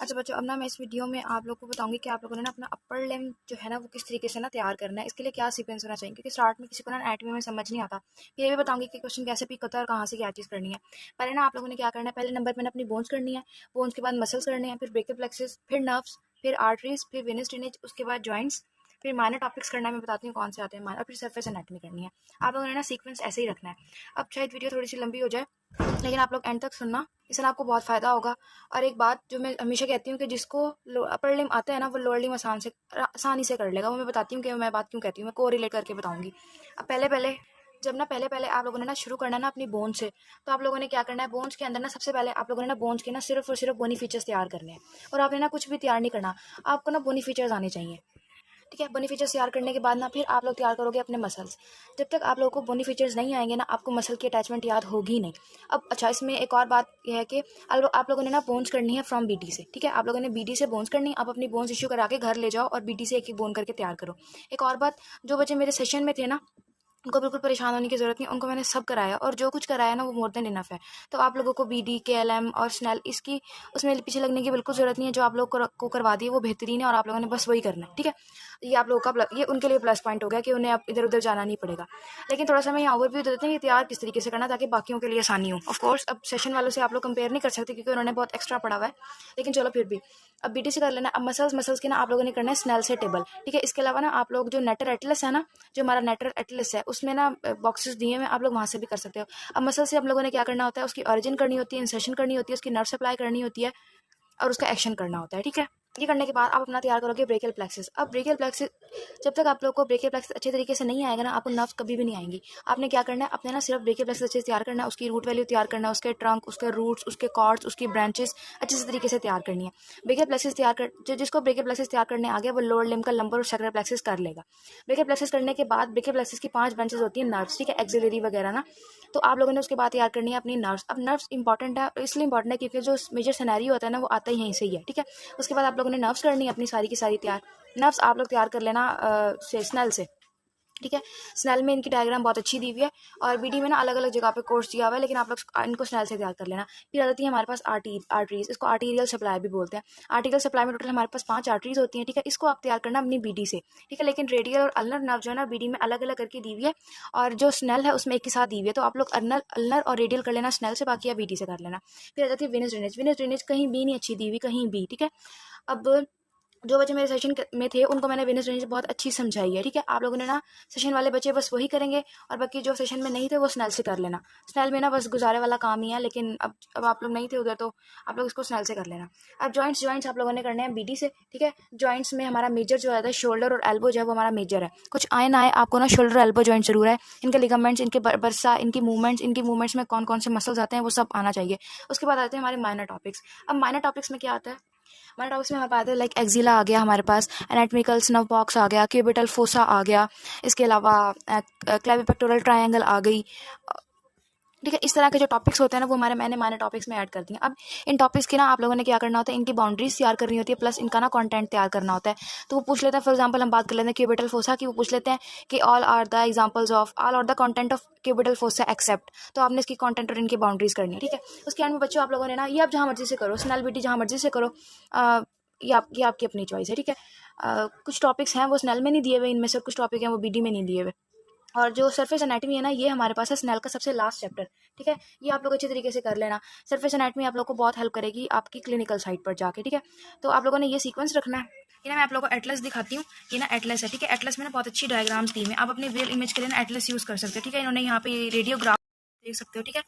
अच्छा बच्चों, अब ना मैं इस वीडियो में आप लोगों को बताऊंगी कि आप लोगों ने ना अपना अपर लिम्ब जो है ना वो किस तरीके से ना तैयार करना है। इसके लिए क्या सीक्वेंस होना चाहिए, क्योंकि स्टार्ट में किसी को ना एनाटॉमी में समझ नहीं आता। फिर ये भी बताऊंगी कि क्वेश्चन कैसे पिक होता है और कहाँ से क्या चीज़ करनी है। पहले ना आप लोगों ने क्या करना है, पहले नंबर पर ना अपनी बोन्स करनी है। बोन्स के बाद मसल्स करने हैं, फिर ब्रेकियल प्लेक्सस, फिर नर्व्स, फिर आर्टरीज, फिर वेनस ड्रेनेज, उसके बाद जॉइंट्स, फिर माइनर टॉपिक्स करना है। मैं बताती हूँ कौन से आते हैं माइनर, और फिर सरफेस एनाटॉमी करनी है। आप लोगों ने ना सीक्वेंस ऐसे ही रखना है। अब शायद वीडियो थोड़ी सी लंबी हो जाए, लेकिन आप लोग एंड तक सुनना, इससे आपको बहुत फ़ायदा होगा। और एक बात जो मैं हमेशा कहती हूँ कि जिसको अपर लिम आता है ना वो लोअर लिम आसानी से कर लेगा। वो मैं बताती हूँ कि मैं बात क्यों कहती हूँ, मैं को रिलेट करके बताऊँगी। अब पहले पहले आप लोगों ने ना शुरू करना है ना अपनी बोन से। तो आप लोगों ने क्या करना है, बोन्स के अंदर ना सबसे पहले आप लोगों ने ना बोन्स के ना सिर्फ और सिर्फ बोनी फीचर्स तैयार करने हैं। और आपने ना कुछ भी तैयार नहीं करना, आपको ना बोनी फीचर्स आने चाहिए। ठीक है, बोनी फीचर्स तैयार करने के बाद ना फिर आप लोग तैयार करोगे अपने मसल्स। जब तक आप लोगों को बोनी फीचर्स नहीं आएंगे ना, आपको मसल की अटैचमेंट याद होगी नहीं। अब अच्छा, इसमें एक और बात यह है कि आप लोगों ने ना बोन्स करनी है फ्रॉम बीडी से। ठीक है, आप लोगों ने बीडी से बोन्स करनी है। आप अपनी बोन्स इश्यू करा के घर ले जाओ और बीडी से एक एक बोन करके तैयार करो। एक और बात, जो बच्चे मेरे सेशन में थे ना, उनको बिल्कुल परेशान होने की ज़रूरत नहीं, उनको मैंने सब कराया और जो कुछ कराया ना वो मोर देन इनफ है। तो आप लोगों को बीडी, केएलएम और स्नेल इसकी उसमें पीछे लगने की बिल्कुल ज़रूरत नहीं है। जो आप लोग को करवा दिए वो बेहतरीन है और आप लोगों ने बस वही करना है। ठीक है, ये आप लोगों का ये उनके लिए प्लस पॉइंट हो गया कि उन्हें अब इधर उधर जाना नहीं पड़ेगा। लेकिन थोड़ा सा मैं यहाँ ओवरव्यू दे देते हैं कि तैयार किस तरीके से करना, ताकि बाकियों के लिए आसानी हो। ऑफ कोर्स अब सेशन वालों से आप लोग कंपेयर नहीं कर सकते क्योंकि उन्होंने बहुत एक्स्ट्रा पढ़ा हुआ है, लेकिन चलो फिर भी। अब बीडी से कर लेना। अब मसल्स के ना आप लोगों ने करना है स्नेल से टेबल। ठीक है, इसके अलावा ना आप लोग जो नेटर एटलस है ना, जो हमारा नेटर एटलस है उसमें ना बॉक्सेस दिए हुए, आप लोग वहाँ से भी कर सकते हो। अब मसल से हम लोगों ने क्या करना होता है, उसकी ऑरिजिन करनी होती है, इंसर्शन करनी होती है, उसकी नर्व सप्लाई करनी होती है और उसका एक्शन करना होता है। ठीक है, ये करने के बाद आप अपना तैयार करोगे ब्रेकियल प्लेक्सस। अब ब्रेकियल प्लेक्सस, जब तक आप लोग को ब्रेकियल प्लेक्सस अच्छे तरीके से नहीं आएगा ना, आपको नर्व्स कभी भी नहीं आएंगी। आपने क्या करना है, अपने ना सिर्फ ब्रेकियल प्लेक्सस अच्छे से तैयार करना है, उसकी रूट वैल्यू तैयार करना है, उसके ट्रंक, उसके रूट्स, उसके कॉर्ड्स, उसकी ब्रांचेस अच्छे से तरीके से तैयार करनी है। ब्रेकियल प्लेक्सस तैयार कर जिसको ब्रेकियल प्लेक्सस तैयार करने आ गया वो लोअर लिम्ब का लंबर और सैक्रल प्लेक्सस कर लेगा। ब्रेकियल प्लेक्सस करने के बाद ब्रेकियल प्लेक्सस की 5 ब्रांचेस होती है नर्व्स। ठीक है, एक्सिलरी वगैरह ना। तो आप लोगों ने उसके बाद तैयार करनी है अपनी नर्व्स। अब नर्व्स इंपॉर्टेंट है, इसलिए इंपॉर्टेंट है क्योंकि जो मेजर सिनेरियो होता है ना वो आता ही यहीं से ही है। ठीक है, उसके बाद आप लोगों ने नर्व्स करनी है अपनी सारी की सारी तैयार। नर्व्स आप लोग तैयार कर लेना स्नेल से। ठीक है, स्नेल में इनकी डायग्राम बहुत अच्छी दी हुई है और बीडी में ना अलग अलग जगह पे कोर्स दिया हुआ है, लेकिन आप लोग इनको स्नेल से तैयार कर लेना। फिर आ जाती है हमारे पास आर्टरीज, इसको आर्टीरियल सप्लाई भी बोलते हैं। आर्टीरियल सप्लाई में टोटल हमारे पास 5 आर्टरीज होती हैं। ठीक है, इसको आप तैयार करना अपनी बीडी से। ठीक है, लेकिन रेडियल और अल्नर नर्व जो है ना बीडी में अलग अलग करके दी हुई है और जो स्नेल है उसमें एक के साथ दी हुई है। तो आप लोग अल्नर और रेडियल कर लेना स्नेल से, बाकी आप बीडी से कर लेना। फिर आ जाती है वेनस ड्रेनेज। वेनस ड्रेनेज कहीं भी नहीं अच्छी दी हुई, कहीं भी। ठीक है, अब जो बच्चे मेरे सेशन में थे उनको मैंने वेनस ड्रेनेज बहुत अच्छी समझाई है। ठीक है, आप लोगों ने ना सेशन वाले बच्चे बस वही करेंगे और बाकी जो सेशन में नहीं थे वो स्नेल से कर लेना। स्नेल में ना बस गुजारे वाला काम ही है, लेकिन अब आप लोग नहीं थे उधर तो आप लोग इसको स्नेल से कर लेना। अब जॉइंट्स आप लोगों ने करने हैं बीडी से। ठीक है, जॉइंट्स में हमारा मेजर जो है शोल्डर और एल्बो जो है वो हमारा मेजर है। कुछ आए ना आए आपको ना शोल्डर और एल्बो जॉइंट जरूर है। इनके लिगामेंट्स, इनके बरसा, इनकी मूवमेंट्स में कौन कौन से मसल्स आते हैं वो सब आना चाहिए। उसके बाद आते हैं हमारे माइनर टॉपिक्स। अब माइनर टॉपिक्स में क्या आता है, हमारे टॉपिक्स में हमारे पास लाइक एक्जिला आ गया, हमारे पास एनाटॉमिकल स्नव बॉक्स आ गया, क्यूबिटल फोसा आ गया, इसके अलावा क्लेविपेक्टोरल ट्रायंगल आ गई। ठीक है, इस तरह के जो टॉपिक्स होते हैं ना वो मैंने माइनर टॉपिक्स में ऐड कर दिए। अब इन टॉपिक्स की ना आप लोगों ने क्या करना होता है, इनकी बाउंड्रीज तैयार करनी होती है, प्लस इनका ना कंटेंट तैयार करना होता है। तो वो पूछ लेते हैं, फॉर एग्जांपल हम बात कर लेते हैं क्यूबिटल फोसा की। वो पूछ लेते हैं कि all are the content of cubital fossa except. तो आपने इसकी कंटेंट और इनकी बाउंड्रीज करनी है। ठीक है, उसके एंड में बच्चों आप लोगों ने ना ये आप जहाँ मर्जी से करो, स्नेल बीटी जहाँ मर्जी से करो, ये आपकी अपनी चॉइस है। ठीक है, कुछ टॉपिक्स हैं वो स्नेल में नहीं दिए हुए, इनमें से कुछ टॉपिक हैं वो बीडी में नहीं दिए हुए। और जो सरफेस एनाटॉमी है ना, ये हमारे पास है स्नेल का सबसे लास्ट चैप्टर। ठीक है, ये आप लोग अच्छे तरीके से कर लेना। सरफेस एनाटॉमी आप लोग को बहुत हेल्प करेगी आपकी क्लिनिकल साइट पर जाके। ठीक है, तो आप लोगों ने ये सीक्वेंस रखना है। ये ना मैं आप लोगों को एटलस दिखाती हूँ, ये ना एटलस है। ठीक है, एटलस में ना बहुत अच्छी डायग्राम्स दी हैं, आप अपने रियल इमेज के लिए ना एटलस यूज़ कर सकते हो। ठीक है, इन्होंने यहाँ पे रेडियोग्राफ देख सकते हो। ठीक है,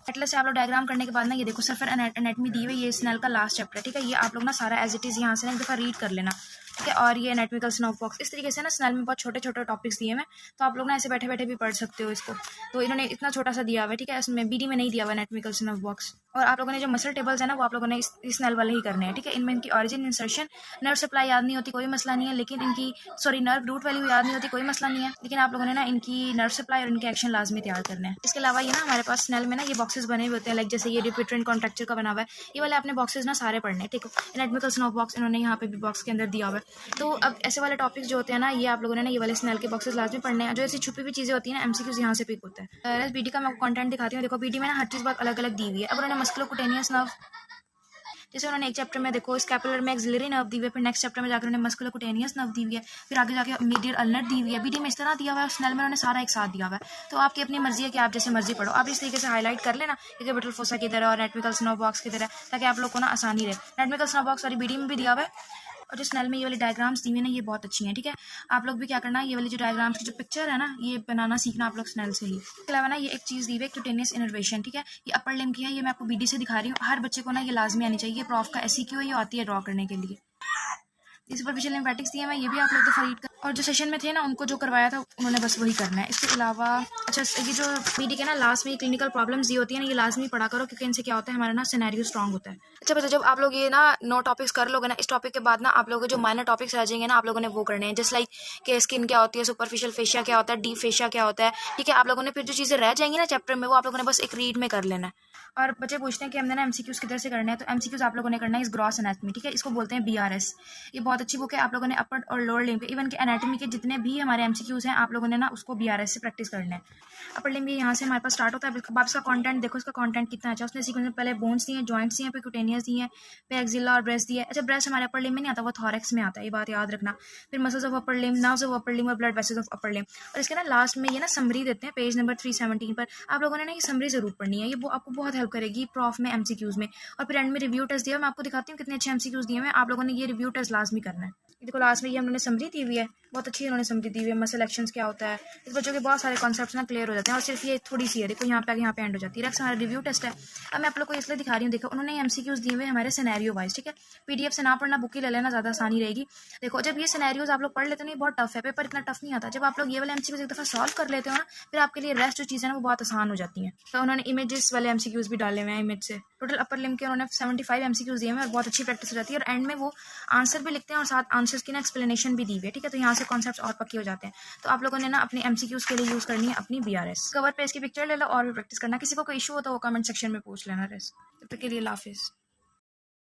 एटलस से आप लोग डायग्राम करने के बाद ना ये देखो सरफेस एनाटॉमी दी हुई है, ये स्नेल का लास्ट चैप्टर है। ठीक है, ये आप लोग ना सारा एज इट इज़ यहाँ से ना एक दफ़ा रीड कर लेना। ठीक है, और ये एनाटॉमिकल स्नव बॉक्स, इस तरीके से ना स्नेल में बहुत छोटे छोटे टॉपिक्स दिए हैं, तो आप लोग ना ऐसे बैठे बैठे भी पढ़ सकते हो इसको। तो इन्होंने इतना छोटा सा दिया हुआ है। ठीक है, इसमें बीडी में नहीं दिया हुआ एनाटॉमिकल स्नव बॉक्स। और आप लोगों ने जो मसल टेबल्स है ना वो आप लोगों ने इस स्नेल वाले ही करने हैं। ठीक है, इनमें इनकी ऑरिजिन, इंसर्शन, नर्व सप्लाई याद नहीं होती कोई मसला नहीं है, लेकिन इनकी नर्व रूट वैल्यू याद नहीं होती कोई मसला नहीं है, लेकिन आप लोगों ने ना इनकी नर्व सप्लाई और इनके एक्शन लाजमी तैयार करने हैं। इसके अलावा ये ना हमारे पास स्नेल में ना ये बॉक्सेस बने हुए होते हैं, लाइक जैसे ये रिपीटेंट कॉन्ट्रैक्चर का बना हुआ है, ये वाले आपने बॉक्सेस ना सारे पढ़ने हैं। ठीक है, एनाटॉमिकल स्नव बॉक्स इन्होंने यहाँ पे भी बॉक्स के अंदर दिया हुआ है। तो अब ऐसे वाले टॉपिक्स जो होते हैं ना, ये आप लोगों ने ना ये वाले स्नेल के बॉक्सेस लाजमी पढ़ने हैं। जो ऐसी छुपी हुई चीज़ें होती हैं ना, एमसीक्यूज यहाँ से पिक होता है। बीडी का मैं कंटेंट दिखाती हूँ। देखो बीडी में ना हर चीज़ बहुत अलग अलग दी हुई है। अब उन्होंने मस्कुलोकुटेनियस नर्व, जैसे उन्होंने एक चैप्टर में देखो स्कैपुलर में एक्सिलरी नर्व दी हुई है, फिर नेक्स्ट चैप्टर में जाकर उन्होंने मस्कुलोकुटेनियस नर्व दी हुई है, फिर आगे जाके मीडियल अल्नर दी हुई है, बीडी में इस तरह दिया हुआ है, स्नेल में उन्होंने सारा एक साथ दिया हुआ है। तो आपकी अपनी मर्जी है कि आप जैसे मर्जी पढ़ो, आप इस तरीके से हाईलाइट कर लेना कि कैपिटल फोसा किधर है और एनाटॉमिकल स्नो बॉक्स किधर है, ताकि आप लोग को ना आसानी रहे। एनाटॉमिकल स्नो बॉक्स वाली बीडी में भी दिया हुआ है, और जो स्नेल में ये वाली डायग्राम्स दी हुई है ना, ये बहुत अच्छी हैं, ठीक है। आप लोग भी क्या करना है, ये वाली जो डायग्राम्स की जो पिक्चर है ना, ये बनाना सीखना आप लोग स्नेल से ही। इसके अलावा ना ये एक चीज़ दी हुई है क्यूटेनियस इनर्वेशन, ठीक है। ये अपर लिम्ब की है, ये मैं आपको बीडी से दिखा रही हूँ। हर बच्चे को ना ये लाजमी आनी चाहिए, प्रॉफ का SEQ ये आती है ड्रॉ करने के लिए। ये सुपरफिशियल लिम्फेटिक्स दिए मैं, ये भी आप लोग दफ़ा रीड कर, और जो सेशन में थे ना उनको जो करवाया था उन्होंने बस वही करना है। इसके अलावा अच्छा, ये जो बीडी के ना लास्ट में क्लिनिकल प्रॉब्लम्स दी होती है ना, ये लाजमी पढ़ा करो, क्योंकि इनसे क्या होता है, हमारा ना सिनेरियो स्ट्रॉन्ग होता है। अच्छा बच्चा, जब आप लोग ये ना 9 टॉपिक्स कर लोगे ना, इस टॉपिक के बाद ना आप लोगों के जो माइनर टॉपिक्स रह जाएंगे ना, आप लोगों ने वो करने हैं। जस्ट लाइक कि स्किन क्या होती है, सुपरफिशियल फेशिया क्या होता है, डीप फेशिया क्या होता है, ठीक है। आप लोगों ने फिर जो चीज़ें रह जाएंगी ना चैप्टर में, वो आप लोगों ने बस एक रीड में कर लेना है। और बच्चे पूछते हैं कि हमने ना MCQs किधर से करने हैं, तो MCQs आप लोगों ने करना है इस ग्रॉस एनाटमी, ठीक है। इसको बोलते हैं BRS। ये बहुत अच्छी बुक है, आप लोगों ने अपर और लोअर लिम्ब के, इवन के एनाटमी के जितने भी हमारे MCQs हैं, आप लोगों ने ना उसको BRS से प्रैक्टिस करना है। अपर लिम्ब यहाँ से हमारे पास स्टार्ट होता है। अब इसका कंटेंट देखो, इसका कंटेंट कितना अच्छा। उसने सीक्वेंस में पहले बोन्स दिए हैं, जॉइंट्स दिए हैं, फिर क्यूटेनियस दिए हैं, फिर एक्सिला और ब्रेस्ट दिया है। अच्छा, ब्रेस्ट हमारे अपर लिम्ब में नहीं आता, वो थॉरेक्स में आता है, ये बात याद रखना। फिर muscles of upper limb, nerves of upper limb और blood vessels of upper limb. और इसके ना लास्ट में ये ना समरी देते हैं पेज नंबर 317 पर। आप लोगों ने ना ये समरी जरूर पढ़नी है, ये वो आपको बहुत हेल्प करेगी प्रॉफ में MCQs में। और फिर एंड में रिव्यू टेस्ट दिया, मैं आपको दिखाती हूँ कितने अच्छे MCQs दिए हैं। आप लोगों ने ये रिव्यू टेस्ट लाजमी करना है। देखो लास्ट में ये उन्होंने समरी दी हुई है, बहुत अच्छी उन्होंने समरी दी हुई है। मसल एक्शंस क्या होता है, इस बच्चों के बहुत सारे कॉन्सेप्ट्स ना क्लियर हो जाते हैं। और सिर्फ ये थोड़ी सी है, देखो यहाँ पे एंड हो जाती है। नेक्स्ट हमारा रिव्यू टेस्ट है। अब मैं आप लोग को इसलिए दिखा रही हूँ, देखो उन्होंने MCQs दिए हुए हमारे सिनेरियो वाइज, ठीक है। PDF से ना पढ़ना, बुक ही ले लेना, ज़्यादा आसानी रहेगी। देखो जब ये सिनेरियोज आप लोग पढ़ लेते हैं, ये बहुत टफ है, पेपर इतना टफ नहीं आता। जब आप लोग ये वाले MCQs एक दफ़ा सॉल्व कर लेते हो ना, फिर आपके लिए रेस्ट जो चीज़ें ना वो बहुत आसान हो जाती हैं। तो उन्होंने इमेजेस वाले MCQs भी डाले हुए हैं, इमेज से। टोटल अपर लिम्ब के उन्होंने 75 MCQs दिए हैं और बहुत अच्छी प्रैक्टिस हो जाती है। और एंड में वो आंसर भी लिखते हैं और साथ आंसर्स की ना एक्सप्लेनेशन भी दी हुई है, ठीक है। तो यहाँ से कॉन्सेप्ट्स और पक्के हो जाते हैं। तो आप लोगों ने ना अपने MCQs के लिए यूज़ करनी है अपनी BRS। कवर पे इसकी पिक्चर ले लो और भी प्रैक्टिस करना। किसी को कोई इशू हो तो वो कमेंट सेक्शन में पूछ लेना। रेस्ट तब तक के लिए अल्लाह हाफिज़।